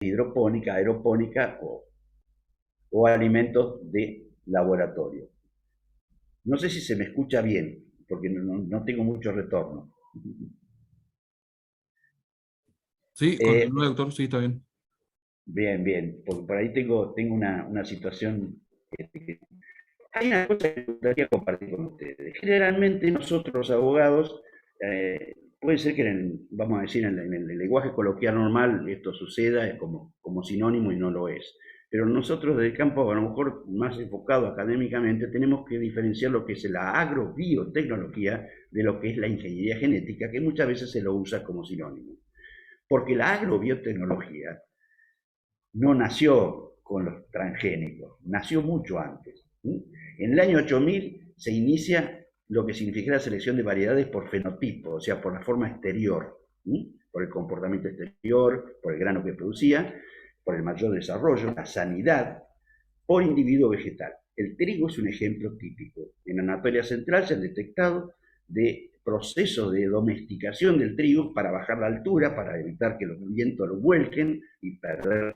hidropónica, aeropónica o alimentos de laboratorio. No sé si se me escucha bien, porque no tengo mucho retorno. Sí, Eh, continúe, doctor, sí, está bien. bien, bien, porque por ahí tengo una situación. Hay una cosa que me gustaría compartir con ustedes. Generalmente nosotros los abogados, puede ser que vamos a decir, en el lenguaje coloquial normal esto suceda es como sinónimo y no lo es. Pero nosotros del campo, a lo mejor más enfocado académicamente, tenemos que diferenciar lo que es la agrobiotecnología de lo que es la ingeniería genética, que muchas veces se lo usa como sinónimo. Porque la agrobiotecnología no nació con los transgénicos, nació mucho antes. ¿Sí? En el año 8000 se inicia lo que significa la selección de variedades por fenotipo, o sea, por la forma exterior, ¿sí? Por el comportamiento exterior, por el grano que producía, por el mayor desarrollo, la sanidad, por individuo vegetal. El trigo es un ejemplo típico. En Anatolia Central se han detectado de procesos de domesticación del trigo para bajar la altura, para evitar que los vientos lo vuelquen y perder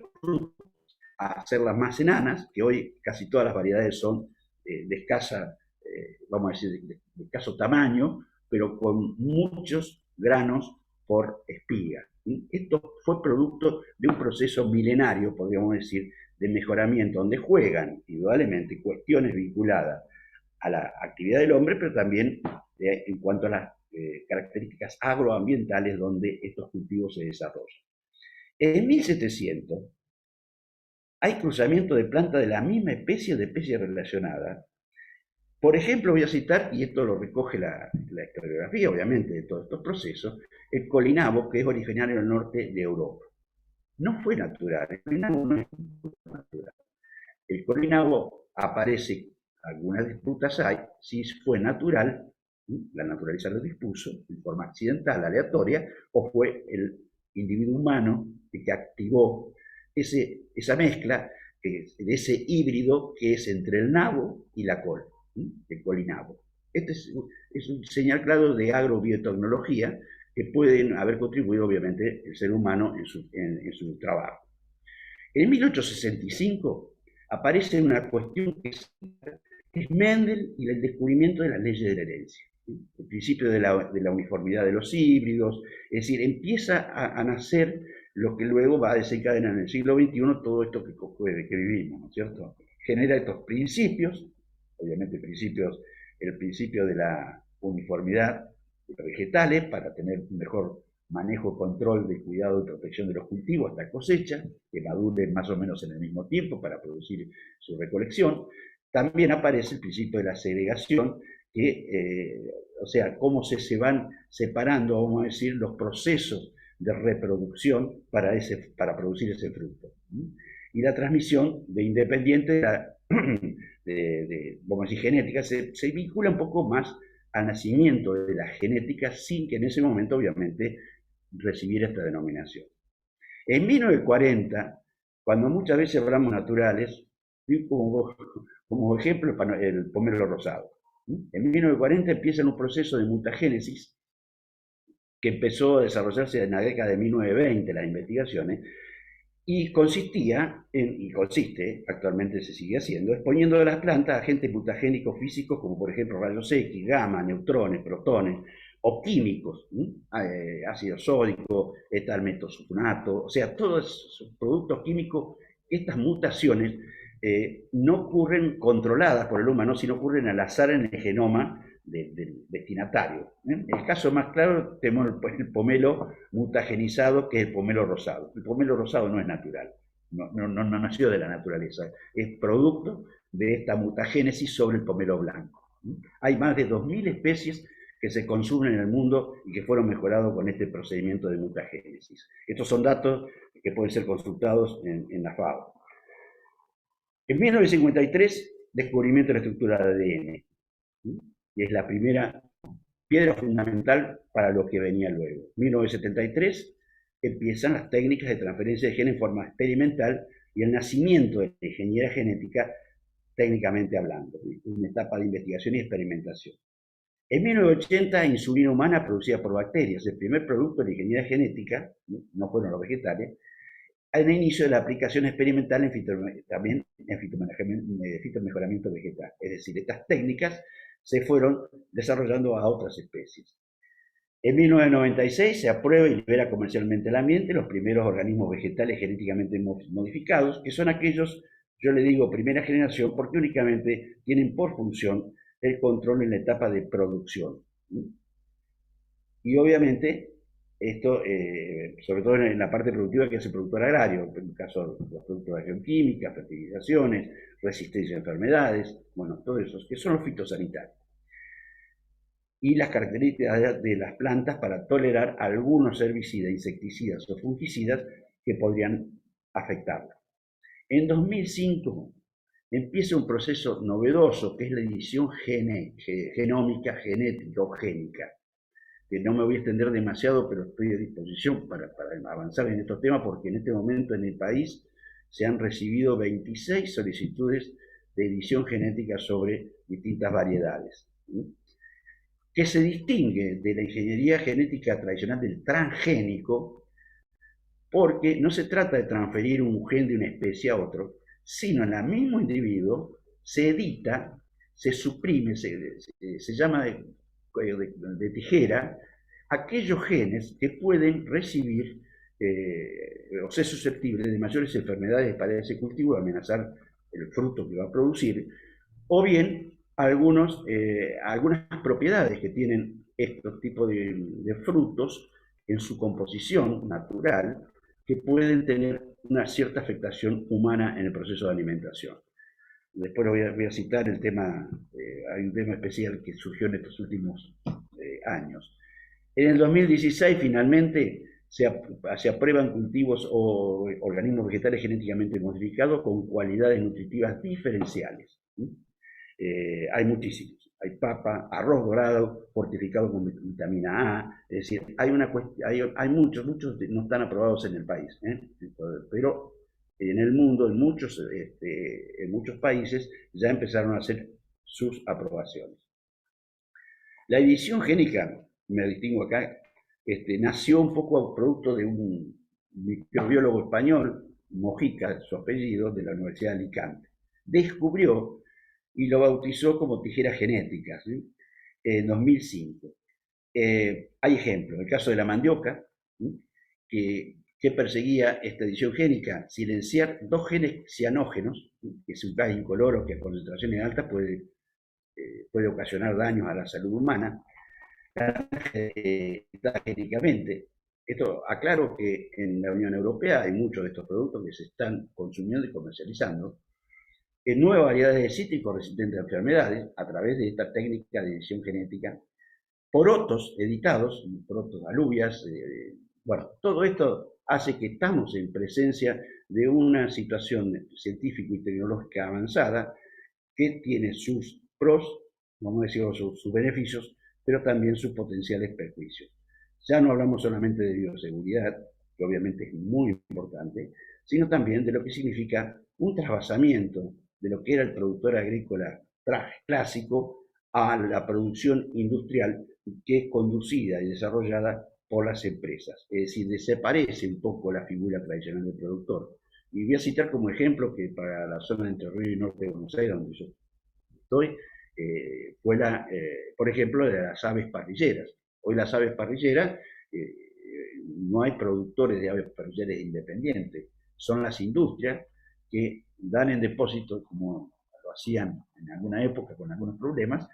a hacerlas más enanas, que hoy casi todas las variedades son de escasa, vamos a decir, de escaso tamaño, pero con muchos granos por espiga. ¿Sí? Esto fue producto de un proceso milenario, podríamos decir, de mejoramiento, donde juegan indudablemente cuestiones vinculadas a la actividad del hombre, pero también en cuanto a las características agroambientales donde estos cultivos se desarrollan. En 1700 hay cruzamiento de plantas de la misma especie o de especies relacionadas. Por ejemplo, voy a citar, y esto lo recoge la historiografía, obviamente, de todos estos procesos, el colinabo, que es originario del norte de Europa. No fue natural, el colinabo no es natural. El colinabo aparece, algunas disputas hay, si fue natural, la naturaleza lo dispuso, en forma accidental, aleatoria, o fue el individuo humano que activó esa mezcla, de ese híbrido que es entre el nabo y la col, el colinabo. Este es un señal claro de agrobiotecnología que pueden haber contribuido, obviamente, el ser humano en su trabajo. En 1865 aparece una cuestión que es Mendel y el descubrimiento de las leyes de la herencia. El principio de la uniformidad de los híbridos, es decir, empieza a nacer lo que luego va a desencadenar en el siglo XXI todo esto que vivimos, ¿no es cierto? Genera estos principios, obviamente el principio de la uniformidad de los vegetales para tener un mejor manejo, control de cuidado y protección de los cultivos hasta cosecha, que maduren más o menos en el mismo tiempo para producir su recolección. También aparece el principio de la segregación, o sea, cómo se van separando, vamos a decir, los procesos de reproducción para producir ese fruto. Y la transmisión de independiente vamos a decir, genética, se vincula un poco más al nacimiento de la genética sin que en ese momento, obviamente, recibiera esta denominación. En 1940, cuando muchas veces hablamos naturales, como ejemplo el pomelo rosado. En 1940 empieza un proceso de mutagénesis que empezó a desarrollarse en la década de 1920, las investigaciones, y consiste, actualmente se sigue haciendo, exponiendo a las plantas a agentes mutagénicos físicos como por ejemplo rayos X, gamma, neutrones, protones, o químicos, ácido sódico, etalmetosulfunato, o sea, todos esos productos químicos, estas mutaciones no ocurren controladas por el humano, sino ocurren al azar en el genoma del destinatario. El caso más claro tenemos el pomelo mutagenizado, que es el pomelo rosado. El pomelo rosado no es natural, no nació de la naturaleza, es producto de esta mutagénesis sobre el pomelo blanco. Hay más de 2000 especies que se consumen en el mundo y que fueron mejorados con este procedimiento de mutagénesis. Estos son datos que pueden ser consultados en la FAO. En 1953, descubrimiento de la estructura de ADN, y es la primera piedra fundamental para lo que venía luego. En 1973 empiezan las técnicas de transferencia de genes en forma experimental y el nacimiento de la ingeniería genética técnicamente hablando, una etapa de investigación y experimentación. En 1980, insulina humana producida por bacterias, el primer producto de la ingeniería genética, no fueron los vegetales, al inicio de la aplicación experimental también en fitomejoramiento vegetal. Es decir, estas técnicas se fueron desarrollando a otras especies. En 1996 se aprueba y libera comercialmente el ambiente los primeros organismos vegetales genéticamente modificados, que son aquellos, yo le digo primera generación, porque únicamente tienen por función el control en la etapa de producción. Y obviamente esto, sobre todo en la parte productiva que es el productor agrario, en el caso de los productos de acción química, fertilizaciones, resistencia a enfermedades, bueno, todos esos, que son los fitosanitarios. Y las características de las plantas para tolerar algunos herbicidas, insecticidas o fungicidas que podrían afectarlas. En 2005 empieza un proceso novedoso que es la edición genómica, genética o génica, que no me voy a extender demasiado, pero estoy a disposición para avanzar en estos temas, porque en este momento en el país se han recibido 26 solicitudes de edición genética sobre distintas variedades, que se distingue de la ingeniería genética tradicional del transgénico, porque no se trata de transferir un gen de una especie a otro, sino en el mismo individuo se edita, se suprime, se llama de tijera, aquellos genes que pueden recibir o ser susceptibles de mayores enfermedades para ese cultivo y amenazar el fruto que va a producir, o bien algunas propiedades que tienen estos tipos de frutos en su composición natural que pueden tener una cierta afectación humana en el proceso de alimentación. Después voy a citar el tema, hay un tema especial que surgió en estos últimos años. En el 2016 finalmente se aprueban cultivos o organismos vegetales genéticamente modificados con cualidades nutritivas diferenciales. Hay muchísimos. Hay papa, arroz dorado, fortificado con vitamina A. Es decir, hay muchos no están aprobados en el país, pero en el mundo, en muchos países, ya empezaron a hacer sus aprobaciones. La edición génica, me distingo acá, nació un poco producto de un microbiólogo español, Mojica, su apellido, de la Universidad de Alicante. Descubrió y lo bautizó como tijeras genéticas, ¿sí? En 2005. Hay ejemplos, el caso de la mandioca, ¿sí? que perseguía esta edición génica, silenciar dos genes cianógenos, ¿sí? Que es un gas incoloro que a concentraciones altas puede ocasionar daños a la salud humana, génicamente. Esto aclaro que en la Unión Europea hay muchos de estos productos que se están consumiendo y comercializando, en nuevas variedades de cítricos resistentes a enfermedades a través de esta técnica de edición genética, porotos editados, porotos alubias, bueno, todo esto hace que estamos en presencia de una situación científica y tecnológica avanzada que tiene sus pros, vamos a decir, sus beneficios, pero también sus potenciales perjuicios. Ya no hablamos solamente de bioseguridad, que obviamente es muy importante, sino también de lo que significa un trasvasamiento de lo que era el productor agrícola clásico a la producción industrial que es conducida y desarrollada por las empresas. Es decir, desaparece un poco la figura tradicional del productor. Y voy a citar como ejemplo que para la zona de Entre Ríos y Norte de Buenos Aires, donde yo estoy, fue por ejemplo, de las aves parrilleras. Hoy las aves parrilleras, no hay productores de aves parrilleras independientes, son las industrias que dan en depósito, como lo hacían en alguna época con algunos problemas,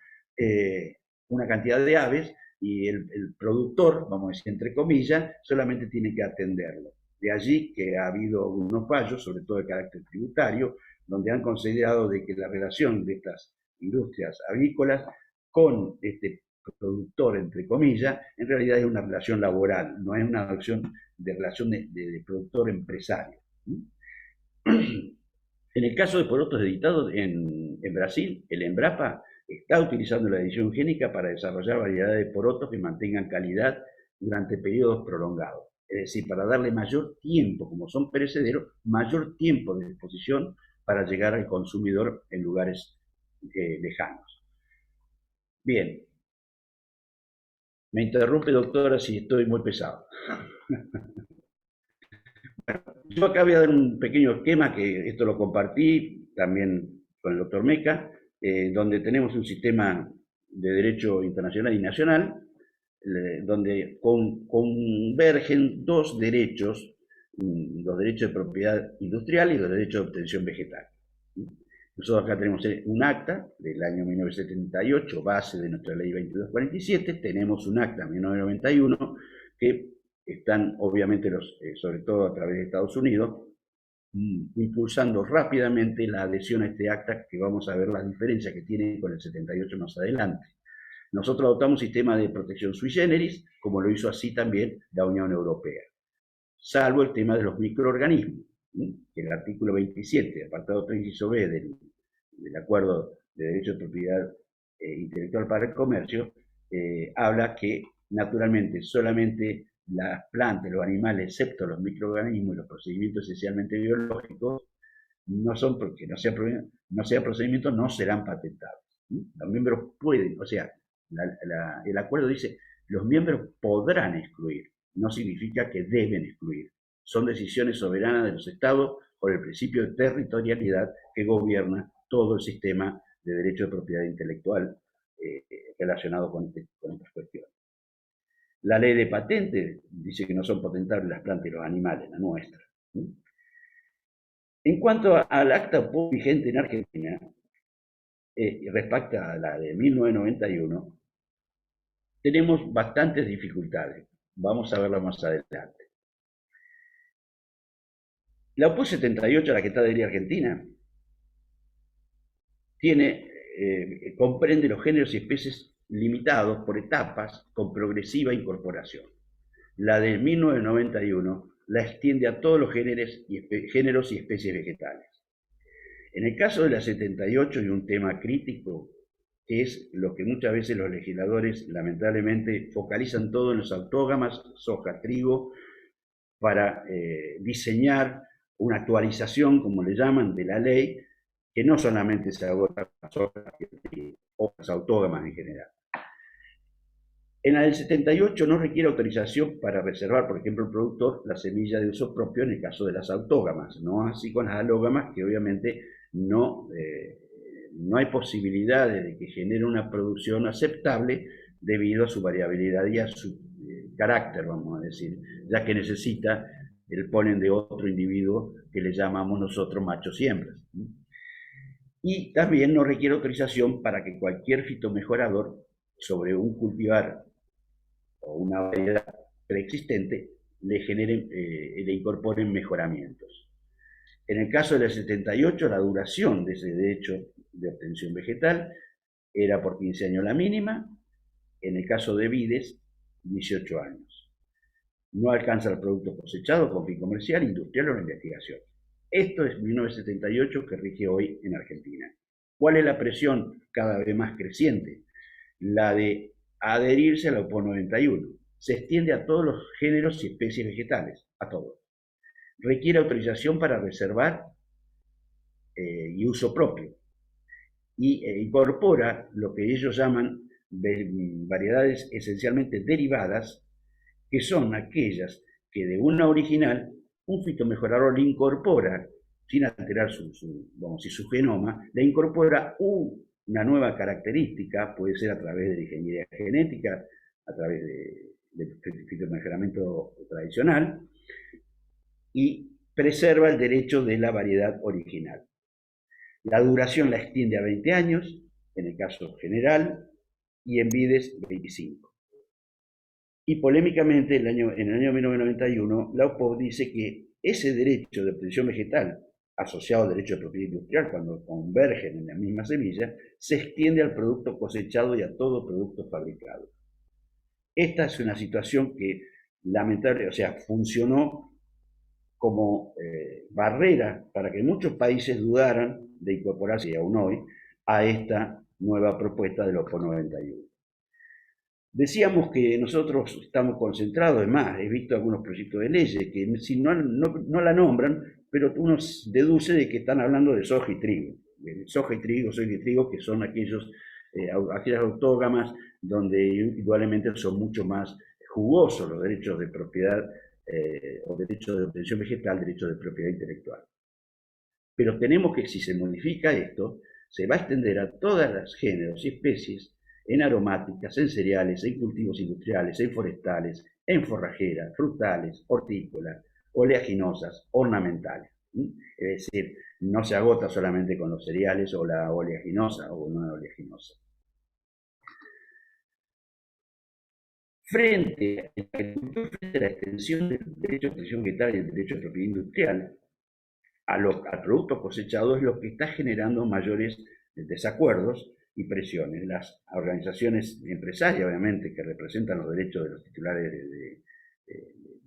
una cantidad de aves y el productor, vamos a decir entre comillas, solamente tiene que atenderlo. De allí que ha habido unos fallos, sobre todo de carácter tributario, donde han considerado de que la relación de estas industrias avícolas con este productor, entre comillas, en realidad es una relación laboral, no es una relación de productor empresario. En el caso de porotos editados en Brasil, el Embrapa está utilizando la edición génica para desarrollar variedades de porotos que mantengan calidad durante periodos prolongados. Es decir, para darle mayor tiempo, como son perecederos, mayor tiempo de exposición para llegar al consumidor en lugares lejanos. Bien. Me interrumpe, doctora, si estoy muy pesado. Yo acá voy a dar un pequeño esquema, que esto lo compartí también con el doctor Meca, donde tenemos un sistema de derecho internacional y nacional, donde convergen dos derechos, los derechos de propiedad industrial y los derechos de obtención vegetal. Nosotros acá tenemos un acta del año 1978, base de nuestra ley 2247, tenemos un acta 1991 que están obviamente sobre todo a través de Estados Unidos, impulsando rápidamente la adhesión a este acta, que vamos a ver las diferencias que tiene con el 78 más adelante. Nosotros adoptamos un sistema de protección sui generis, como lo hizo así también la Unión Europea, salvo el tema de los microorganismos, que el artículo 27, apartado 3, inciso B del Acuerdo de Derecho de Propiedad Intelectual para el Comercio, habla que naturalmente solamente las plantas, los animales, excepto los microorganismos y los procedimientos esencialmente biológicos, no son, porque no sea procedimientos, no serán patentados. Los miembros pueden, o sea, el acuerdo dice, los miembros podrán excluir, no significa que deben excluir. Son decisiones soberanas de los estados por el principio de territorialidad que gobierna todo el sistema de derecho de propiedad intelectual relacionado con estas cuestiones. La ley de patentes dice que no son patentables las plantas y los animales, la nuestra. En cuanto al acta vigente en Argentina, respecto a la de 1991, tenemos bastantes dificultades. Vamos a verlo más adelante. La OPO 78, a la que está adherida Argentina, comprende los géneros y especies limitados por etapas con progresiva incorporación. La de 1991 la extiende a todos los géneros y especies vegetales. En el caso de la 78 hay un tema crítico, que es lo que muchas veces los legisladores lamentablemente focalizan todo en los autógamas, soja, trigo, para diseñar una actualización, como le llaman, de la ley, que no solamente se agota a soja o las autógamas en general. En la del 78 no requiere autorización para reservar, por ejemplo, el productor la semilla de uso propio en el caso de las autógamas, no así con las alógamas, que obviamente no hay posibilidades de que genere una producción aceptable debido a su variabilidad y a su carácter, vamos a decir, ya que necesita el polen de otro individuo que le llamamos nosotros machos y hembras. Y también no requiere autorización para que cualquier fitomejorador sobre un cultivar o una variedad preexistente le incorporen mejoramientos. En el caso de la 78, la duración de ese derecho de obtención vegetal era por 15 años la mínima, en el caso de vides, 18 años. No alcanza el producto cosechado con fin comercial, industrial o la investigación. Esto es 1978 que rige hoy en Argentina. ¿Cuál es la presión cada vez más creciente? La de adherirse a la OPO 91. Se extiende a todos los géneros y especies vegetales, a todos. Requiere autorización para reservar y uso propio. Y incorpora lo que ellos llaman variedades esencialmente derivadas, que son aquellas que de una original un fitomejorador le incorpora, sin alterar su genoma, le incorpora una nueva característica, puede ser a través de la ingeniería genética, a través del fitomejoramiento tradicional, y preserva el derecho de la variedad original. La duración la extiende a 20 años, en el caso general, y en vides 25. Y polémicamente, en el año 1991, la OPO dice que ese derecho de obtención vegetal, asociado al derecho de propiedad industrial, cuando convergen en la misma semilla, se extiende al producto cosechado y a todo producto fabricado. Esta es una situación que lamentablemente, o sea, funcionó como barrera para que muchos países dudaran de incorporarse, y aún hoy, a esta nueva propuesta de la OPO 91. Decíamos que nosotros estamos concentrados, es más, he visto algunos proyectos de leyes que si no la nombran, pero uno deduce de que están hablando de soja y trigo. Soja y trigo, que son aquellas autógamas donde indudablemente son mucho más jugosos los derechos de propiedad o derecho de obtención vegetal, derecho de propiedad intelectual. Pero tenemos que, si se modifica esto, se va a extender a todos los géneros y especies en aromáticas, en cereales, en cultivos industriales, en forestales, en forrajeras, frutales, hortícolas, oleaginosas, ornamentales. Es decir, no se agota solamente con los cereales o la oleaginosa o no oleaginosa. Frente a la extensión del derecho a expresión vegetal y el derecho de propiedad industrial, al producto cosechado es lo que está generando mayores desacuerdos y presiones. Las organizaciones empresarias, obviamente, que representan los derechos de los titulares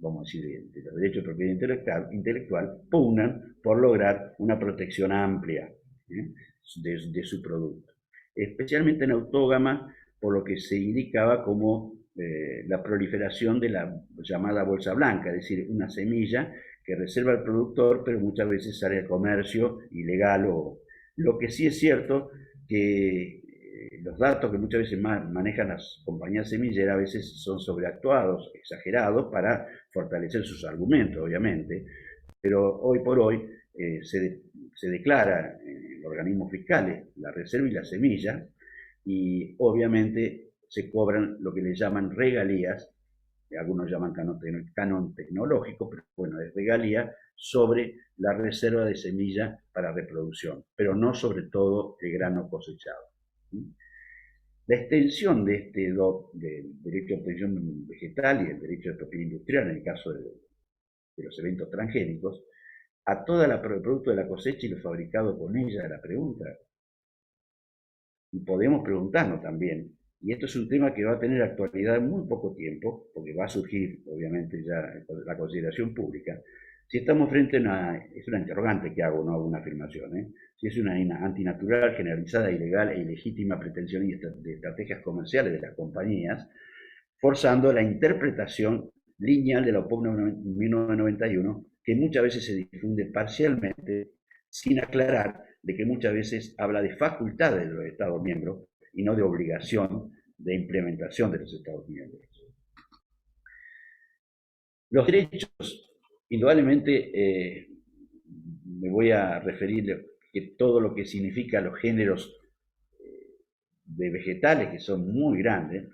vamos a decir, de los derechos de propiedad intelectual, pugnan por lograr una protección amplia de su producto. Especialmente en autógama, por lo que se indicaba como la proliferación de la llamada bolsa blanca, es decir, una semilla que reserva el productor, pero muchas veces sale al comercio ilegal. Lo que sí es cierto que los datos que muchas veces manejan las compañías semilleras a veces son sobreactuados, exagerados, para fortalecer sus argumentos, obviamente, pero hoy por hoy se declara en organismos fiscales la reserva y la semilla, y obviamente se cobran lo que le llaman regalías, algunos llaman canon tecnológico, pero bueno, es regalía sobre la reserva de semilla para reproducción, pero no sobre todo el grano cosechado. La extensión de este del derecho de obtención vegetal y el derecho de propiedad industrial, en el caso de los eventos transgénicos, a todo el producto de la cosecha y lo fabricado con ella, la pregunta. Y podemos preguntarnos también, y esto es un tema que va a tener actualidad en muy poco tiempo, porque va a surgir, obviamente, ya la consideración pública, si estamos frente a es una interrogante que hago, no hago una afirmación, si es una antinatural, generalizada, ilegal e ilegítima pretensión de estrategias comerciales de las compañías, forzando la interpretación lineal de la OPOP 1991, que muchas veces se difunde parcialmente, sin aclarar de que muchas veces habla de facultades de los Estados miembros y no de obligación de implementación de los Estados miembros. Los derechos, indudablemente, me voy a referir a todo lo que significa los géneros de vegetales, que son muy grandes,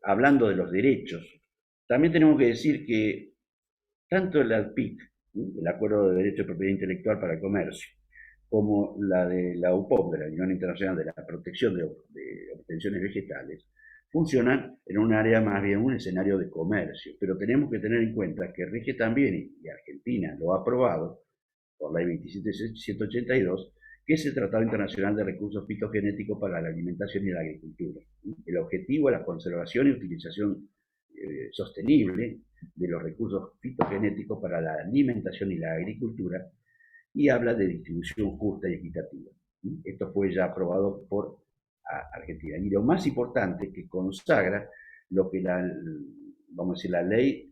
hablando de los derechos. También tenemos que decir que tanto el ALPIC, el Acuerdo de Derecho de Propiedad Intelectual para el Comercio, como la de la UPOV, de la Unión Internacional de la Protección de Obtenciones Vegetales, funcionan en un área más bien, un escenario de comercio. Pero tenemos que tener en cuenta que rige también, y Argentina lo ha aprobado por la ley 27182, que es el Tratado Internacional de Recursos Fitogenéticos para la Alimentación y la Agricultura. El objetivo es la conservación y utilización sostenible de los recursos fitogenéticos para la alimentación y la agricultura, y habla de distribución justa y equitativa. Esto fue ya aprobado por Argentina. Y lo más importante, que consagra lo que vamos a decir, la ley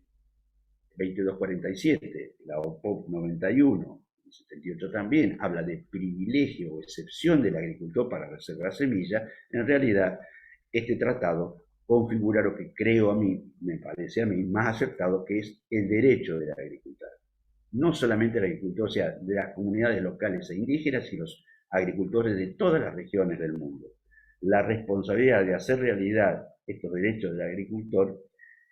2247, la OPOP 91, 78 también, habla de privilegio o excepción del agricultor para reservar semillas. En realidad, este tratado configura lo que creo a mí, me parece a mí, más aceptado, que es el derecho del agricultor. No solamente el agricultor, o sea, de las comunidades locales e indígenas y los agricultores de todas las regiones del mundo. La responsabilidad de hacer realidad estos derechos del agricultor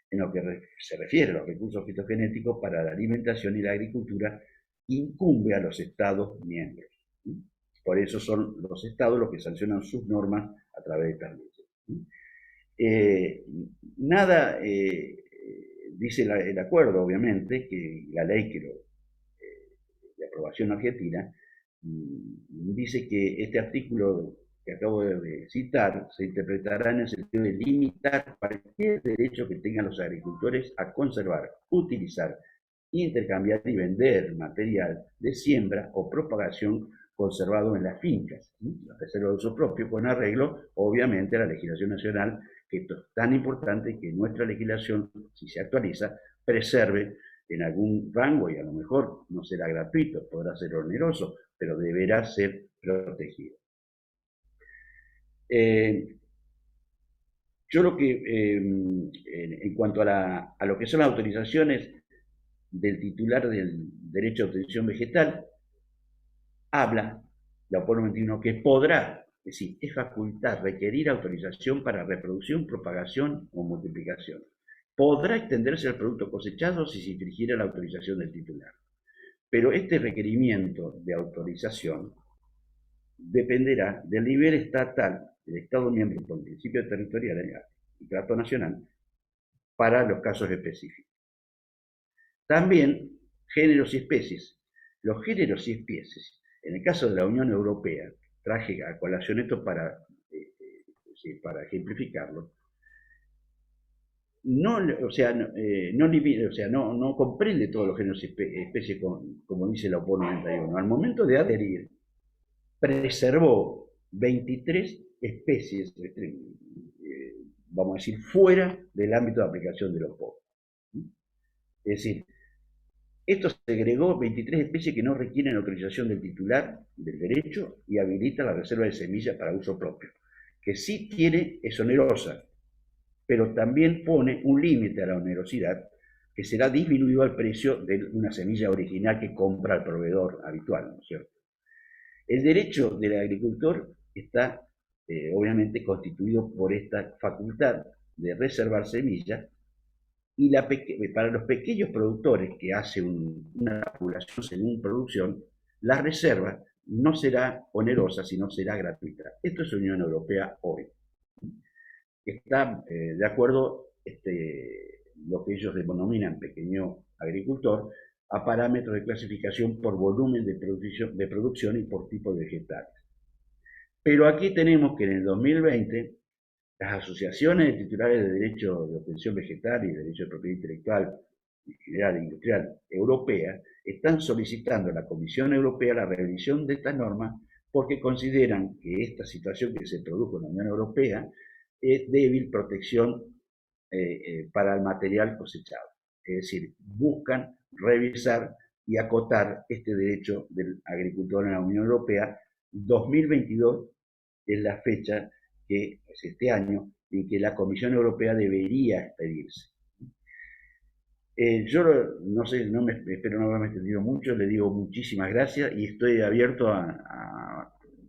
en lo que se refiere a los recursos fitogenéticos para la alimentación y la agricultura incumbe a los Estados miembros. Por eso son los Estados los que sancionan sus normas a través de estas leyes. Nada dice el acuerdo, obviamente, que la ley de aprobación argentina dice que este artículo que acabo de citar se interpretará en el sentido de limitar cualquier derecho que tengan los agricultores a conservar, utilizar, intercambiar y vender material de siembra o propagación conservado en las fincas, la reserva de uso propio, con arreglo, obviamente, a la legislación nacional, que esto es tan importante que nuestra legislación, si se actualiza, preserve en algún rango, y a lo mejor no será gratuito, podrá ser oneroso, pero deberá ser protegido. Yo lo que, en cuanto a lo que son las autorizaciones, del titular del derecho de autorización vegetal, habla, la OPOR 91, que podrá, es decir, es facultad requerir autorización para reproducción, propagación o multiplicación. Podrá extenderse al producto cosechado si se infringiera la autorización del titular. Pero este requerimiento de autorización dependerá del nivel estatal, del Estado miembro por el principio territorial y trato nacional, para los casos específicos. También géneros y especies. Los géneros y especies, en el caso de la Unión Europea, traje a colación esto para ejemplificarlo, no comprende todos los géneros y especies como dice la OPOR 91. Al momento de adherir, preservó 23 especies, vamos a decir, fuera del ámbito de aplicación de la OPOR. Es decir, esto segregó 23 especies que no requieren autorización del titular del derecho y habilita la reserva de semillas para uso propio, que sí es onerosa, pero también pone un límite a la onerosidad que será disminuido al precio de una semilla original que compra el proveedor habitual, ¿no es cierto? El derecho del agricultor está obviamente constituido por esta facultad de reservar semillas y para los pequeños productores que hacen una población según producción, la reserva no será onerosa, sino será gratuita. Esto es Unión Europea hoy. Está de acuerdo lo que ellos denominan pequeño agricultor a parámetros de clasificación por volumen de producción y por tipo de vegetales. Pero aquí tenemos que en el 2020 las asociaciones de titulares de derecho de obtención vegetal y de derecho de propiedad intelectual y general industrial europea están solicitando a la Comisión Europea la revisión de esta norma porque consideran que esta situación que se produjo en la Unión Europea es débil protección para el material cosechado. Es decir, buscan revisar y acotar este derecho del agricultor en la Unión Europea. 2022 es la fecha que es este año en que la Comisión Europea debería expedirse. Yo no sé, espero no haberme extendido mucho, le digo muchísimas gracias y estoy abierto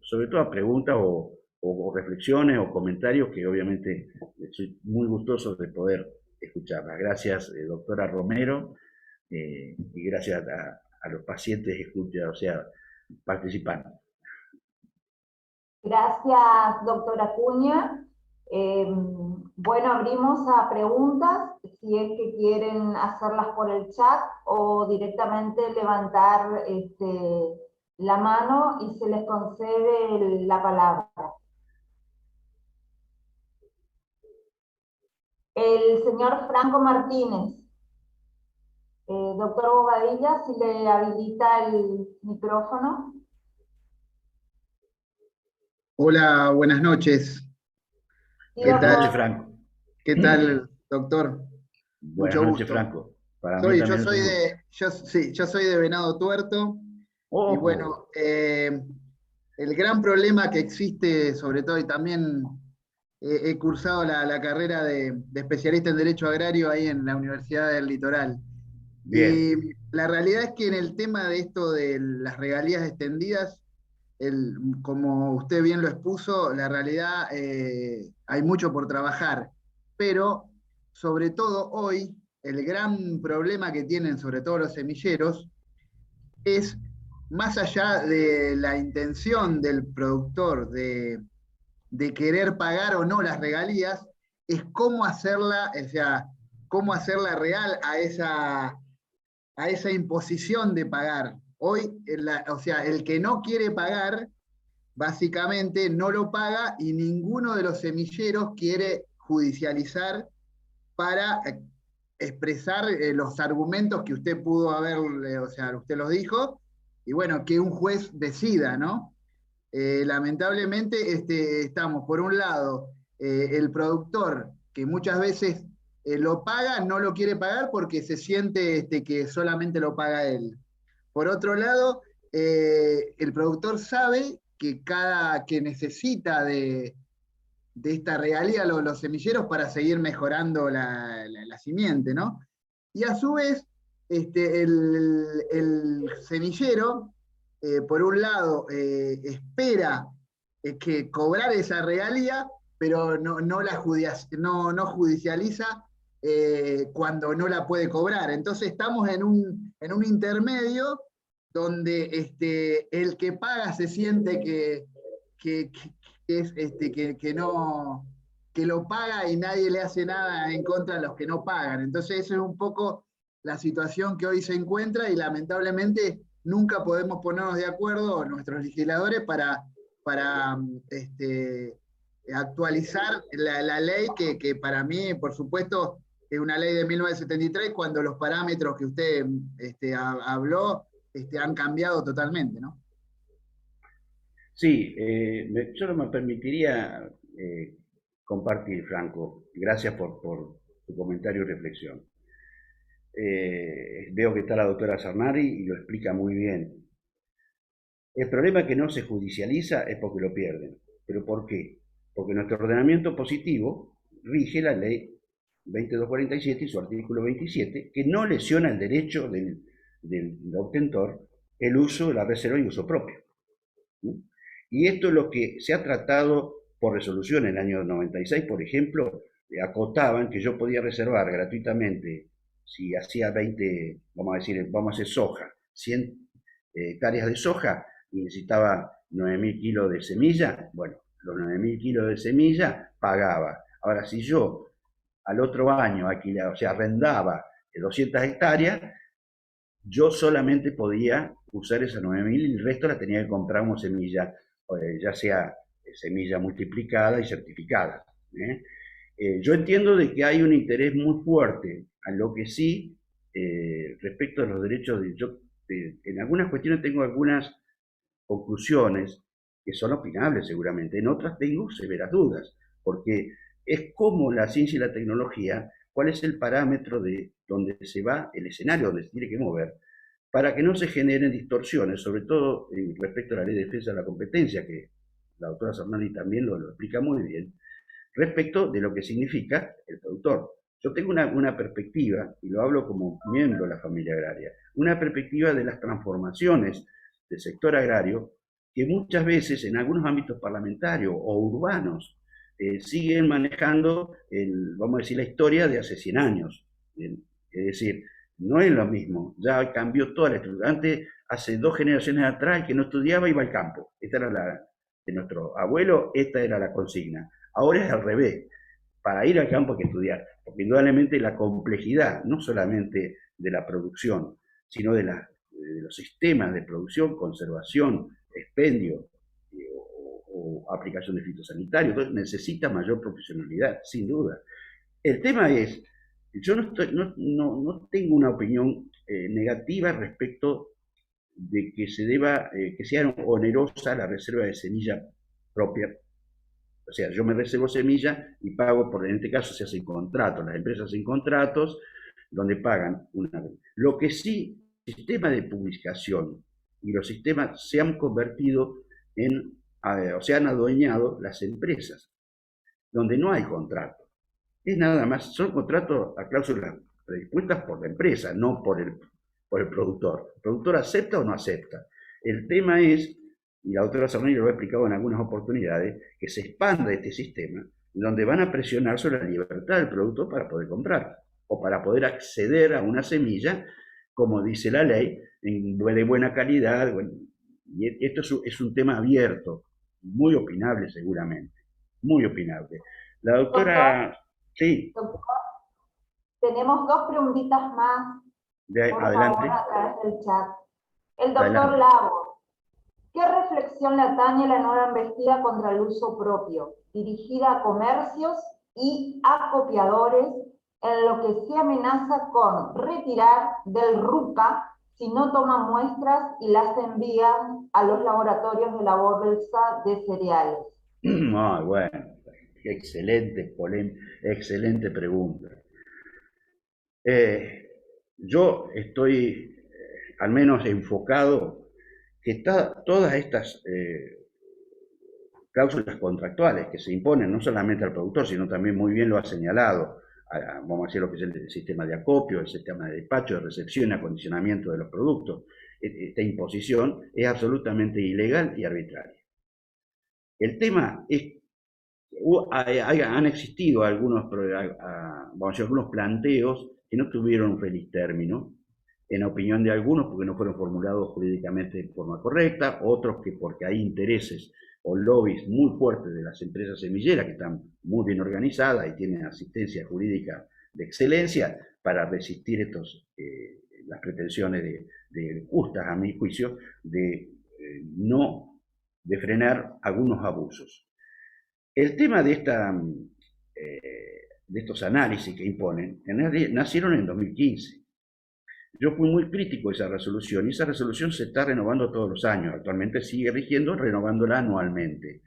sobre todo a preguntas o reflexiones o comentarios que obviamente soy muy gustoso de poder escucharlas. Gracias, doctora Romero, y gracias a los pacientes participantes. Gracias, doctora Acuña. Bueno, abrimos a preguntas, si es que quieren hacerlas por el chat o directamente levantar la mano y se les concede la palabra. El señor Franco Martínez. Doctor Bobadilla, si le habilita el micrófono. Hola, buenas noches. Sí, ¿Qué doctor. tal? Buenas noches, Franco. ¿Qué tal, doctor? Buenas Mucho noches, gusto. Franco. Para mí también Yo soy de Venado Tuerto. Oh. Y bueno, el gran problema que existe, sobre todo, y también he cursado la carrera de especialista en Derecho Agrario ahí en la Universidad del Litoral. Bien. Y la realidad es que en el tema de esto de las regalías extendidas, como usted bien lo expuso, la realidad hay mucho por trabajar, pero sobre todo hoy el gran problema que tienen sobre todo los semilleros es, más allá de la intención del productor de querer pagar o no las regalías, es cómo hacerla, o sea, cómo hacerla real a esa imposición de pagar. Hoy, o sea, el que no quiere pagar, básicamente no lo paga y ninguno de los semilleros quiere judicializar para expresar los argumentos que usted pudo haber, o sea, usted los dijo, y bueno, que un juez decida, ¿no? Lamentablemente estamos, por un lado, el productor, que muchas veces lo paga, no lo quiere pagar porque se siente que solamente lo paga él. Por otro lado, el productor sabe que necesita de esta regalía los semilleros para seguir mejorando la simiente, ¿no? Y a su vez, el semillero, por un lado, espera que cobrar esa regalía, pero no judicializa cuando no la puede cobrar. Entonces estamos en un intermedio donde el que paga se siente que lo paga y nadie le hace nada en contra a los que no pagan. Entonces eso es un poco la situación que hoy se encuentra y lamentablemente nunca podemos ponernos de acuerdo nuestros legisladores para actualizar la ley que para mí, por supuesto, es una ley de 1973 cuando los parámetros que usted habló han cambiado totalmente, ¿no? Sí, solo me permitiría compartir, Franco. Gracias por tu comentario y reflexión. Veo que está la doctora Sarnari y lo explica muy bien. El problema que no se judicializa es porque lo pierden. ¿Pero por qué? Porque nuestro ordenamiento positivo rige la ley 2247 y su artículo 27, que no lesiona el derecho del obtentor el uso de la reserva y uso propio. ¿Sí? Y esto es lo que se ha tratado por resolución en el año 96, por ejemplo, acotaban que yo podía reservar gratuitamente, si hacía 20, vamos a hacer soja, 100 hectáreas de soja y necesitaba 9.000 kilos de semilla, bueno, los 9.000 kilos de semilla pagaba. Ahora, si yo al otro año alquilaba, o sea, arrendaba 200 hectáreas, yo solamente podía usar esas 9.000 y el resto la tenía que comprar como semilla, ya sea semilla multiplicada y certificada. Yo entiendo de que hay un interés muy fuerte, a lo que sí, respecto a los derechos en algunas cuestiones tengo algunas conclusiones que son opinables seguramente, en otras tengo severas dudas, porque es como la ciencia y la tecnología, cuál es el parámetro de donde se va, el escenario donde se tiene que mover, para que no se generen distorsiones, sobre todo respecto a la ley de defensa de la competencia, que la doctora Sarnari también lo explica muy bien, respecto de lo que significa el productor. Yo tengo una perspectiva, y lo hablo como miembro de la familia agraria, una perspectiva de las transformaciones del sector agrario que muchas veces en algunos ámbitos parlamentarios o urbanos siguen manejando, vamos a decir, la historia de hace 100 años. Es decir, no es lo mismo, ya cambió toda la estructura. Antes, hace 2 generaciones atrás, el que no estudiaba iba al campo. Esta era de nuestro abuelo, esta era la consigna. Ahora es al revés. Para ir al campo hay que estudiar, porque indudablemente la complejidad, no solamente de la producción, sino de los sistemas de producción, conservación, expendio o aplicación de fitosanitarios, entonces necesita mayor profesionalidad, sin duda. El tema es, yo no tengo una opinión negativa respecto de que que sea onerosa la reserva de semilla propia. O sea, yo me reservo semilla y pago, en este caso se hacen contratos, las empresas hacen contratos donde pagan una. Lo que sí, el sistema de publicación y los sistemas se han convertido o se han adueñado las empresas, donde no hay contrato. Es nada más, son contratos a cláusulas predispuestas por la empresa, no por el productor. ¿El productor acepta o no acepta? El tema es, y la doctora Sarnari lo ha explicado en algunas oportunidades, que se expanda este sistema, donde van a presionar sobre la libertad del productor para poder comprar, o para poder acceder a una semilla, como dice la ley, de buena calidad. Bueno, y esto es un tema abierto, muy opinable seguramente, muy opinable. La doctora... Doctor, Sí. Doctor, tenemos 2 preguntitas más, por Adelante. favor, a través del chat. El doctor Adelante. Lago, ¿qué reflexión le atañe la nueva embestida contra el uso propio, dirigida a comercios y acopiadores, en lo que se amenaza con retirar del RUCA si no toman muestras y las envían a los laboratorios de la bolsa de cereales? Muy bueno, excelente pregunta. Yo estoy al menos enfocado que todas estas cláusulas contractuales que se imponen no solamente al productor, sino también, muy bien lo ha señalado, vamos a decir, lo que es el sistema de acopio, el sistema de despacho, de recepción y acondicionamiento de los productos. Esta imposición es absolutamente ilegal y arbitraria. El tema es, han existido algunos, vamos a decir, algunos planteos que no tuvieron un feliz término, en opinión de algunos porque no fueron formulados jurídicamente de forma correcta, otros que porque hay intereses o lobbies muy fuertes de las empresas semilleras que están muy bien organizadas y tienen asistencia jurídica de excelencia para resistir las pretensiones justas, a mi juicio, de frenar algunos abusos. El tema de estos análisis que imponen nacieron en 2015. Yo fui muy crítico de esa resolución, y esa resolución se está renovando todos los años. Actualmente sigue rigiendo, renovándola anualmente,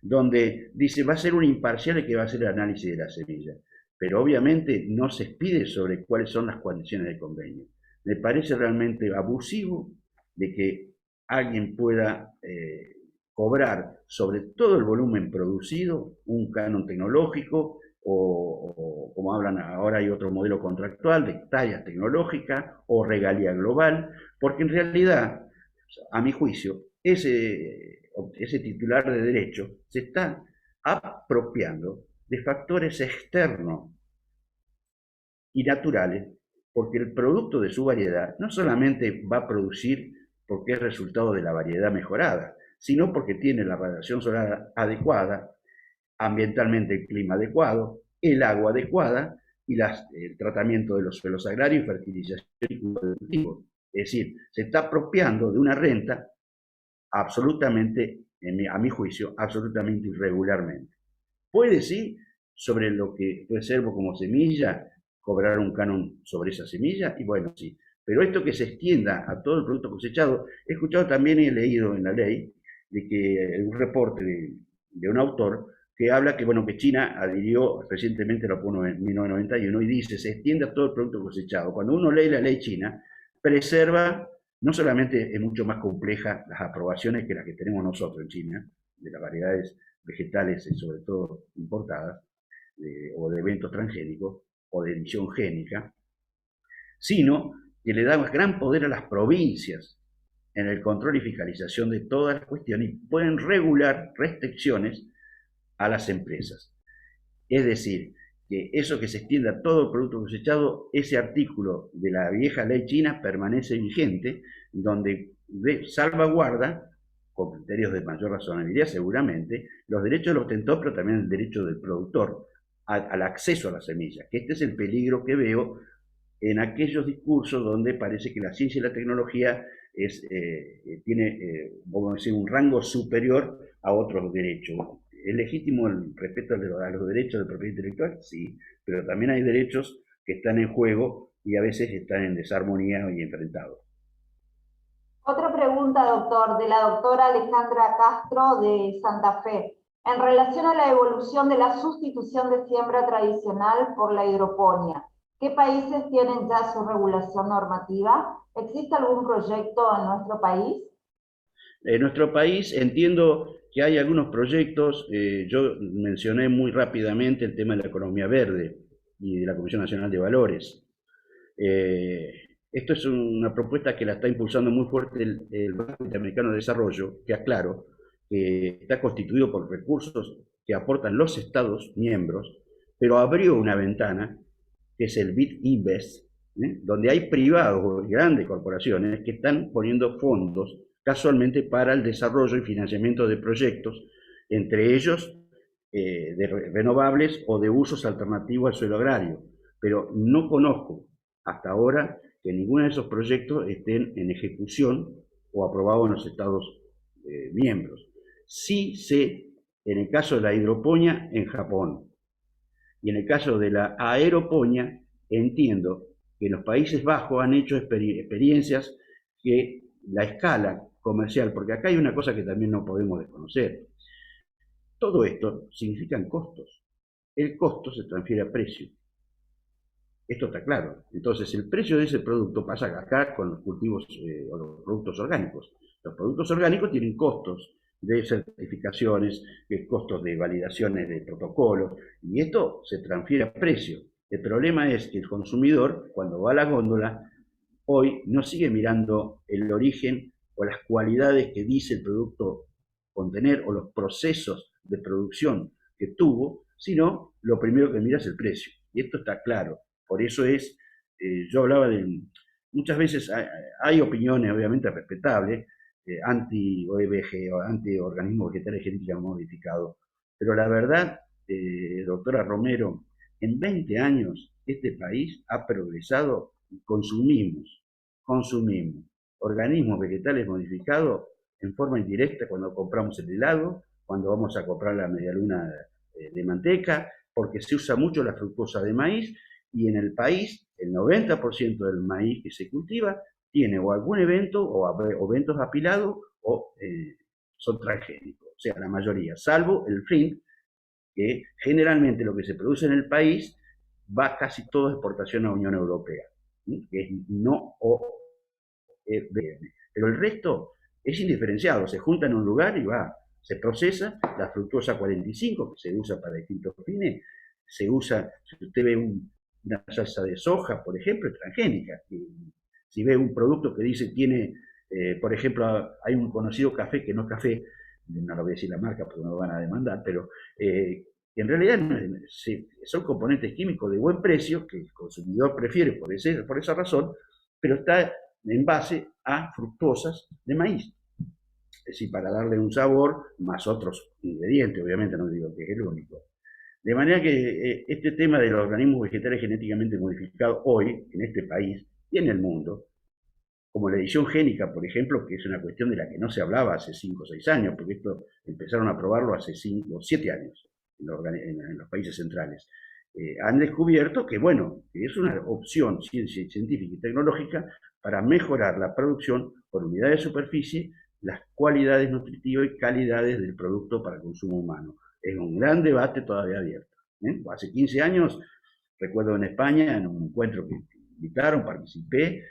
donde dice va a ser un imparcial el que va a hacer el análisis de la semilla, pero obviamente no se expide sobre cuáles son las condiciones del convenio. Me parece realmente abusivo de que alguien pueda cobrar sobre todo el volumen producido un canon tecnológico, o como hablan ahora, hay otro modelo contractual de tallas tecnológicas o regalía global, porque en realidad, a mi juicio, ese titular de derecho se está apropiando de factores externos y naturales, porque el producto de su variedad no solamente va a producir porque es resultado de la variedad mejorada, sino porque tiene la radiación solar adecuada, ambientalmente el clima adecuado, el agua adecuada y el tratamiento de los suelos agrarios y fertilización y cultivo. Es decir, se está apropiando de una renta absolutamente, a mi juicio, absolutamente irregularmente. Puede sí, sobre lo que reservo como semilla, cobrar un canon sobre esa semilla, y bueno, sí. Pero esto que se extienda a todo el producto cosechado, he escuchado también y he leído en la ley de que un reporte de un autor que habla que, bueno, que China adhirió recientemente a la ONU en 1991 y dice, se extiende a todo el producto cosechado. Cuando uno lee la ley china, preserva, no solamente es mucho más compleja las aprobaciones que las que tenemos nosotros en China, de las variedades vegetales, sobre todo importadas, o de eventos transgénicos, o de edición génica, sino que le da gran poder a las provincias en el control y fiscalización de todas las cuestiones y pueden regular restricciones a las empresas. Es decir, que eso que se extiende a todo el producto cosechado, ese artículo de la vieja ley china permanece vigente, donde salvaguarda, con criterios de mayor razonabilidad seguramente, los derechos del ostentor, pero también el derecho del productor al acceso a la semilla, que este es el peligro que veo en aquellos discursos donde parece que la ciencia y la tecnología tiene, vamos a decir, un rango superior a otros derechos. ¿Es legítimo el respeto a los derechos de propiedad intelectual? Sí, pero también hay derechos que están en juego y a veces están en desarmonía y enfrentados. Otra pregunta, doctor, de la doctora Alejandra Castro de Santa Fe. En relación a la evolución de la sustitución de siembra tradicional por la hidroponía, ¿qué países tienen ya su regulación normativa? ¿Existe algún proyecto en nuestro país? En nuestro país entiendo que hay algunos proyectos, yo mencioné muy rápidamente el tema de la economía verde y de la Comisión Nacional de Valores. Esto es una propuesta que la está impulsando muy fuerte el Banco Interamericano de Desarrollo, que aclaro, que está constituido por recursos que aportan los Estados miembros, pero abrió una ventana, que es el BID Invest, donde hay privados, grandes corporaciones, que están poniendo fondos casualmente para el desarrollo y financiamiento de proyectos, entre ellos de renovables o de usos alternativos al suelo agrario. Pero no conozco hasta ahora que ninguno de esos proyectos estén en ejecución o aprobados en los Estados miembros. Sí sé, en el caso de la hidroponía, en Japón, y en el caso de la aeroponía, entiendo que en los Países Bajos han hecho experiencias que la escala comercial, porque acá hay una cosa que también no podemos desconocer. Todo esto significan costos. El costo se transfiere a precio. Esto está claro. Entonces, el precio de ese producto pasa acá con los cultivos o los productos orgánicos. Los productos orgánicos tienen costos de certificaciones, costos de validaciones de protocolos, y esto se transfiere a precio. El problema es que el consumidor, cuando va a la góndola, hoy no sigue mirando el origen o las cualidades que dice el producto contener o los procesos de producción que tuvo, sino lo primero que mira es el precio. Y esto está claro. Por eso es, yo hablaba de, muchas veces hay opiniones obviamente respetables, anti-OEBG o anti-organismos vegetales genéticamente modificados, pero la verdad, doctora Romero, en 20 años este país ha progresado y consumimos organismos vegetales modificados en forma indirecta cuando compramos el helado, cuando vamos a comprar la medialuna de manteca, porque se usa mucho la fructosa de maíz y en el país el 90% del maíz que se cultiva tiene o algún evento o eventos apilados o son transgénicos, o sea, la mayoría, salvo el flint, que generalmente lo que se produce en el país va casi todo a exportación a la Unión Europea, ¿sí? Que es no pero el resto es indiferenciado, se junta en un lugar y se procesa la fructosa 45, que se usa para distintos fines, se usa, si usted ve una salsa de soja, por ejemplo, es transgénica. Si ve un producto que dice tiene, por ejemplo, hay un conocido café que no es café, no lo voy a decir la marca porque me lo van a demandar, pero en realidad son componentes químicos de buen precio que el consumidor prefiere por esa razón, pero está en base a fructosas de maíz. Es decir, para darle un sabor, más otros ingredientes, obviamente no digo que es el único. De manera que este tema de los organismos vegetales genéticamente modificados hoy, en este país y en el mundo, como la edición génica, por ejemplo, que es una cuestión de la que no se hablaba hace 5 o 6 años, porque esto empezaron a probarlo hace 5 o 7 años en los países centrales. Han descubierto que, bueno, que es una opción científica y tecnológica para mejorar la producción por unidad de superficie, las cualidades nutritivas y calidades del producto para el consumo humano. Es un gran debate todavía abierto. Hace 15 años, recuerdo en España, en un encuentro que invitaron, participé,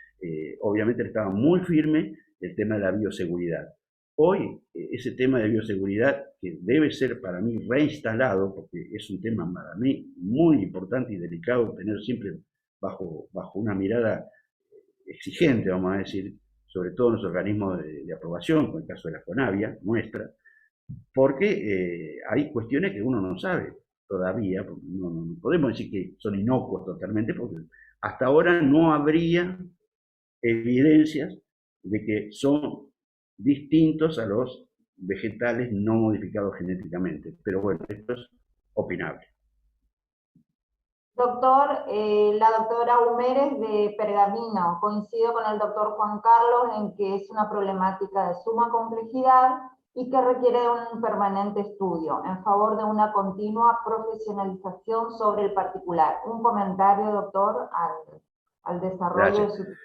obviamente estaba muy firme el tema de la bioseguridad. Hoy, ese tema de bioseguridad, que debe ser para mí reinstalado, porque es un tema para mí muy importante y delicado tener siempre bajo una mirada exigente, vamos a decir, sobre todo en los organismos de aprobación, como el caso de la CONAVIA, nuestra, porque hay cuestiones que uno no sabe todavía, porque no podemos decir que son inocuos totalmente, porque hasta ahora no habría evidencias de que son distintos a los vegetales no modificados genéticamente. Pero bueno, esto es opinable. Doctor, la doctora Humérez de Pergamino, coincido con el doctor Juan Carlos en que es una problemática de suma complejidad y que requiere un permanente estudio en favor de una continua profesionalización sobre el particular. Un comentario, doctor, al desarrollo de su temática.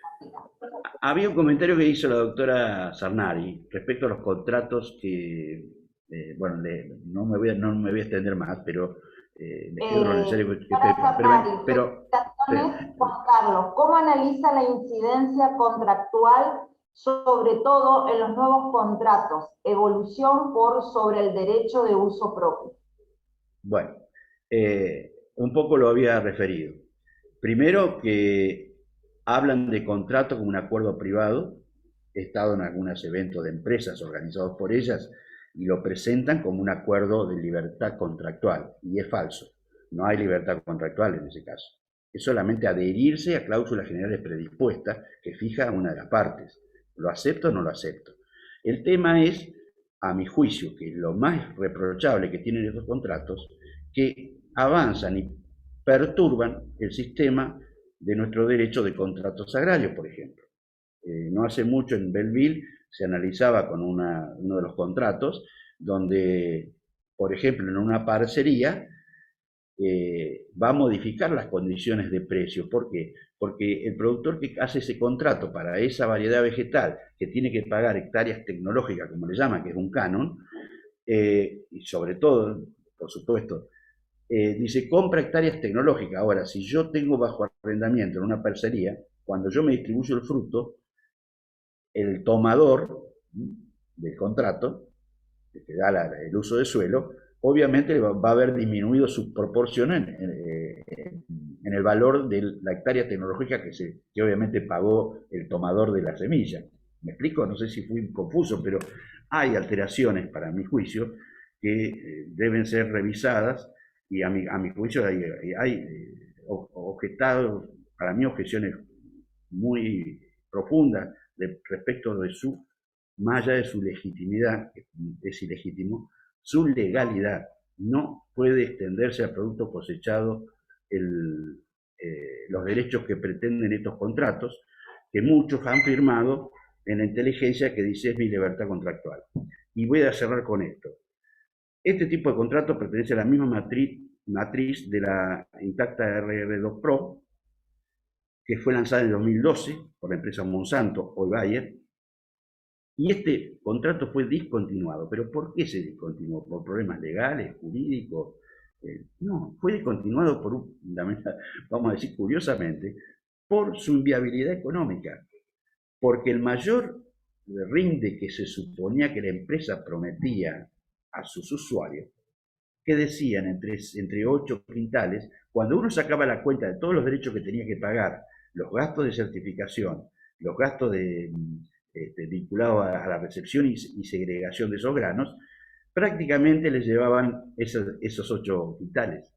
Había un comentario que hizo la doctora Sarnari respecto a los contratos que, bueno, no me voy a extender más, pero les pido lo necesario pero Juan Carlos, ¿cómo analiza la incidencia contractual, sobre todo en los nuevos contratos, evolución por sobre el derecho de uso propio? Bueno, un poco lo había referido. Primero que hablan de contrato como un acuerdo privado. He estado en algunos eventos de empresas organizados por ellas y lo presentan como un acuerdo de libertad contractual, y es falso. No hay libertad contractual en ese caso. Es solamente adherirse a cláusulas generales predispuestas que fija una de las partes. ¿Lo acepto o no lo acepto? El tema es, a mi juicio, que lo más reprochable que tienen estos contratos, que avanzan y perturban el sistema de nuestro derecho de contratos agrarios, por ejemplo. No hace mucho en Belleville se analizaba con uno de los contratos, donde, por ejemplo, en una parcería va a modificar las condiciones de precio. ¿Por qué? Porque el productor que hace ese contrato para esa variedad vegetal, que tiene que pagar hectáreas tecnológicas, como le llaman, que es un canon, y sobre todo, por supuesto, dice, compra hectáreas tecnológicas. Ahora, si yo tengo bajo arrendamiento en una parcería, cuando yo me distribuyo el fruto, el tomador del contrato, que da el uso de suelo, obviamente va a haber disminuido su proporción en en el valor de la hectárea tecnológica que obviamente pagó el tomador de la semilla. ¿Me explico? No sé si fui confuso, pero hay alteraciones, para mi juicio, que deben ser revisadas y a mi juicio hay objetados, para mí objeciones muy profundas respecto de su, más allá de su legitimidad, que es ilegítimo, su legalidad. No puede extenderse al producto cosechado los derechos que pretenden estos contratos, que muchos han firmado en la inteligencia que dice es mi libertad contractual. Y voy a cerrar con esto. Este tipo de contrato pertenece a la misma matriz de la intacta RR2 Pro, que fue lanzada en 2012 por la empresa Monsanto, hoy Bayer, y este contrato fue discontinuado. ¿Pero por qué se discontinuó? ¿Por problemas legales, jurídicos? No, fue discontinuado vamos a decir curiosamente, por su inviabilidad económica, porque el mayor rinde que se suponía que la empresa prometía a sus usuarios, que decían entre 8 quintales, cuando uno sacaba la cuenta de todos los derechos que tenía que pagar, los gastos de certificación, los gastos vinculados a la recepción y segregación de esos granos, prácticamente les llevaban esos 8 quintales.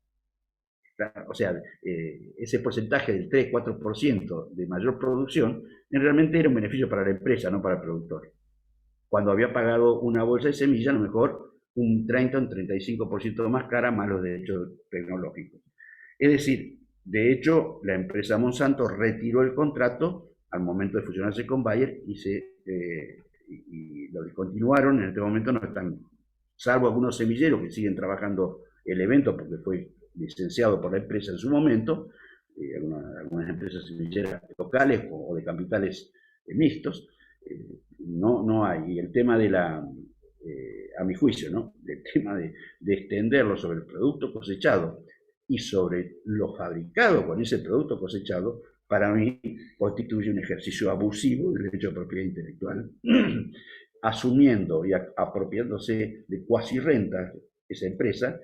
O sea, ese porcentaje del 3-4% de mayor producción, realmente era un beneficio para la empresa, no para el productor. Cuando había pagado una bolsa de semilla, a lo mejor un 30 o un 35% más cara, más los derechos tecnológicos. Es decir, de hecho, la empresa Monsanto retiró el contrato al momento de fusionarse con Bayer y lo discontinuaron. En este momento no están, salvo algunos semilleros que siguen trabajando el evento porque fue licenciado por la empresa en su momento, algunas empresas semilleras locales o de capitales mixtos, no hay. Y el tema de a mi juicio, ¿no? El tema de extenderlo sobre el producto cosechado y sobre lo fabricado con ese producto cosechado, para mí constituye un ejercicio abusivo del derecho de propiedad intelectual, asumiendo y apropiándose de cuasi rentas esa empresa,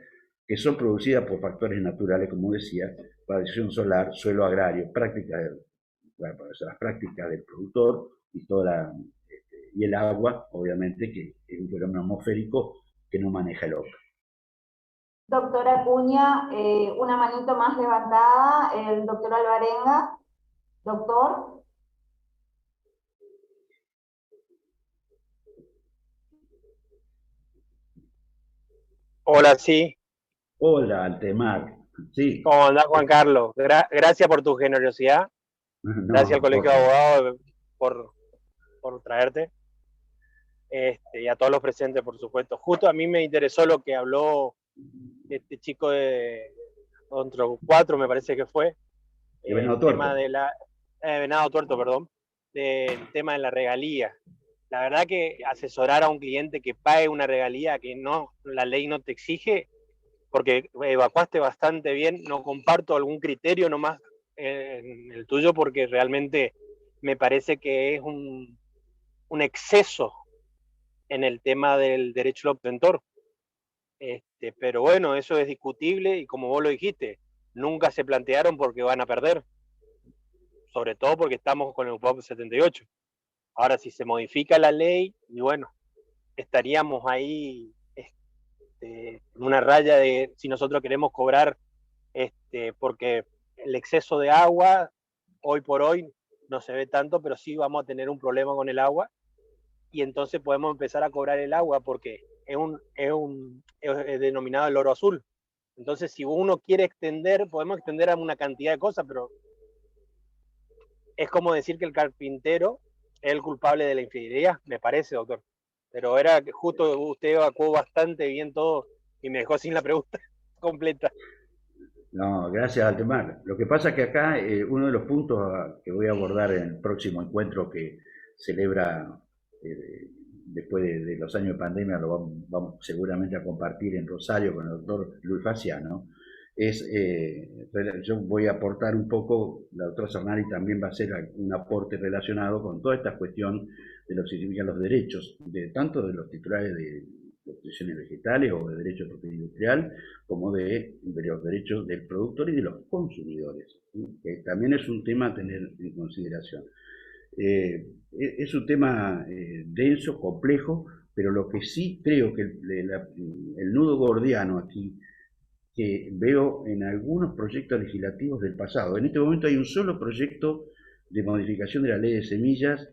que son producidas por factores naturales, como decía, radiación solar, suelo agrario, las prácticas del productor y el agua, obviamente, que es un fenómeno atmosférico que no maneja el hombre. Doctora Acuña, una manito más levantada, el doctor Alvarenga. Doctor. Hola, sí. Hola, Altemar. Sí. ¿Cómo andás, Juan Carlos? Gracias por tu generosidad. No, gracias al Colegio de Abogados por traerte. Y a todos los presentes, por supuesto. Justo a mí me interesó lo que habló este chico de Ontro 4, me parece que fue. El tema de Venado Tuerto, perdón. Del tema de la regalía. La verdad que asesorar a un cliente que pague una regalía que la ley no te exige, porque evacuaste bastante bien, no comparto algún criterio nomás en el tuyo, porque realmente me parece que es un exceso en el tema del derecho al obtentor. Pero bueno, eso es discutible y como vos lo dijiste, nunca se plantearon porque van a perder, sobre todo porque estamos con el UPOP 78. Ahora, si se modifica la ley, y bueno, estaríamos ahí en una raya de si nosotros queremos cobrar, porque el exceso de agua, hoy por hoy, no se ve tanto, pero sí vamos a tener un problema con el agua, y entonces podemos empezar a cobrar el agua porque es denominado el oro azul. Entonces, si uno quiere extender, podemos extender a una cantidad de cosas, pero es como decir que el carpintero es el culpable de la infidelidad, me parece, doctor. Pero era que justo usted evacuó bastante bien todo y me dejó sin la pregunta completa. No, gracias, Altemar. Lo que pasa es que acá uno de los puntos que voy a abordar en el próximo encuentro que celebra después de los años de pandemia, lo vamos seguramente a compartir en Rosario con el doctor Luis Faciano, yo voy a aportar un poco, la doctora Cernari también va a hacer un aporte relacionado con toda esta cuestión de lo que significan los derechos, tanto de los titulares protecciones vegetales o de derecho de propiedad industrial, como de los derechos del productor y de los consumidores, ¿sí? Que también es un tema a tener en consideración. Es un tema denso, complejo, pero lo que sí creo que el nudo gordiano aquí, que veo en algunos proyectos legislativos del pasado. En este momento hay un solo proyecto de modificación de la ley de semillas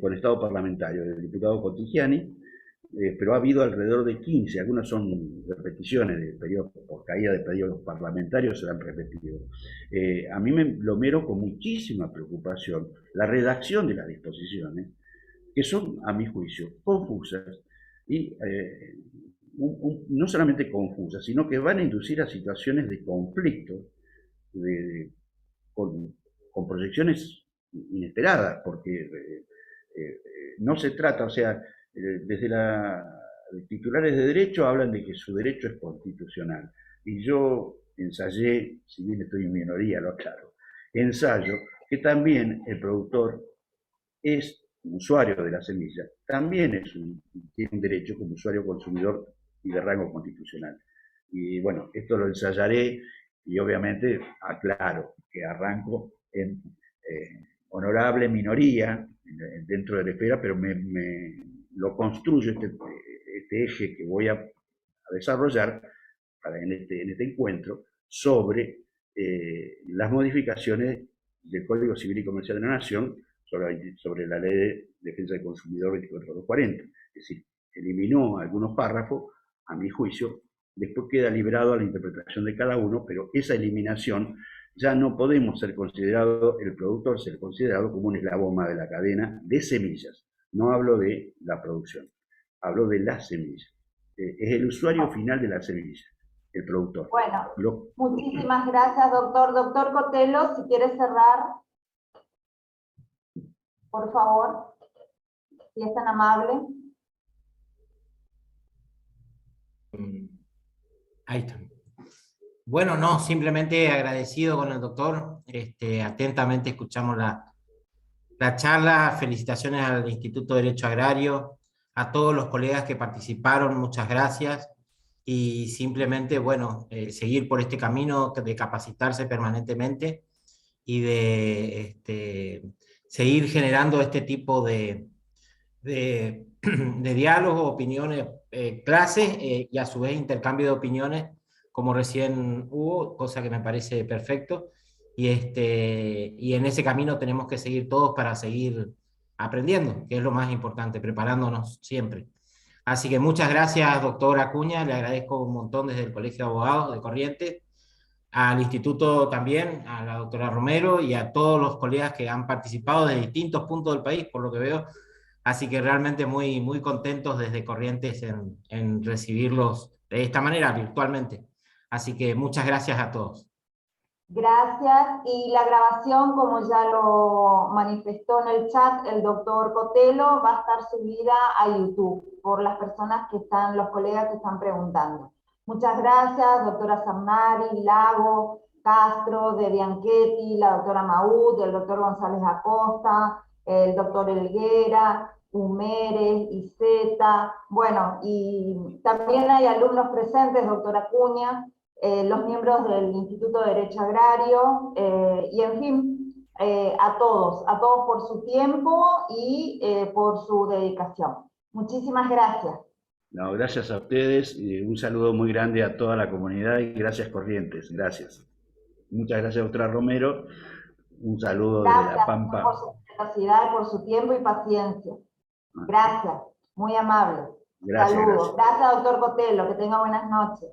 con estado parlamentario, del diputado Contigiani, pero ha habido alrededor de 15, algunas son repeticiones de periodos, por caída de periodos parlamentarios se han repetido. A mí lo miro con muchísima preocupación la redacción de las disposiciones, que son, a mi juicio, confusas y no solamente confusas, sino que van a inducir a situaciones de conflicto con proyecciones inesperadas, porque no se trata, o sea, desde los titulares de derecho hablan de que su derecho es constitucional. Y yo ensayé, si bien estoy en minoría, lo aclaro, ensayo que también el productor es un usuario de la semilla, también tiene un derecho como usuario consumidor y de rango constitucional. Y bueno, esto lo ensayaré y obviamente aclaro que arranco en honorable minoría dentro de la esfera, pero lo construyo este eje que voy a desarrollar en este encuentro sobre las modificaciones del Código Civil y Comercial de la Nación sobre la Ley de Defensa del Consumidor 24240. Es decir, eliminó algunos párrafos, a mi juicio, después queda librado a la interpretación de cada uno, pero esa eliminación ya no podemos ser considerado, el productor ser considerado como un eslabón más de la cadena de semillas. No hablo de la producción, hablo de las semillas. Es el usuario final de la semilla, el productor. Bueno, muchísimas gracias, doctor. Doctor Cotelo, si quiere cerrar, por favor, si es tan amable. Ahí está. Bueno, no, simplemente agradecido con el doctor. Atentamente escuchamos la charla. Felicitaciones al Instituto de Derecho Agrario, a todos los colegas que participaron, muchas gracias. Y simplemente, bueno, seguir por este camino de capacitarse permanentemente y de seguir generando este tipo de diálogo, opiniones, clases y a su vez intercambio de opiniones, como recién hubo, cosa que me parece perfecto. Y en ese camino tenemos que seguir todos para seguir aprendiendo, que es lo más importante, preparándonos siempre. Así que muchas gracias, doctor Acuña, le agradezco un montón desde el Colegio de Abogados de Corrientes, al instituto también, a la doctora Romero y a todos los colegas que han participado de distintos puntos del país, por lo que veo. Así que realmente muy, muy contentos desde Corrientes en recibirlos de esta manera, virtualmente. Así que muchas gracias a todos. Gracias. Y la grabación, como ya lo manifestó en el chat el doctor Cotelo, va a estar subida a YouTube por las personas que están, los colegas que están preguntando. Muchas gracias, doctora Sarnari, Lago, Castro, de Bianchetti, la doctora Maud, el doctor González Acosta, el doctor Elguera, Humere, Iseta, bueno, y también hay alumnos presentes, doctora Acuña, los miembros del Instituto de Derecho Agrario, y en fin, a todos por su tiempo y por su dedicación. Muchísimas gracias. No, gracias a ustedes, un saludo muy grande a toda la comunidad y gracias Corrientes, gracias. Muchas gracias, doctora Romero, un saludo desde La Pampa. Por su generosidad, por su tiempo y paciencia. Gracias, muy amable. Gracias. Saludos. Gracias, doctor Cotelo, que tenga buenas noches.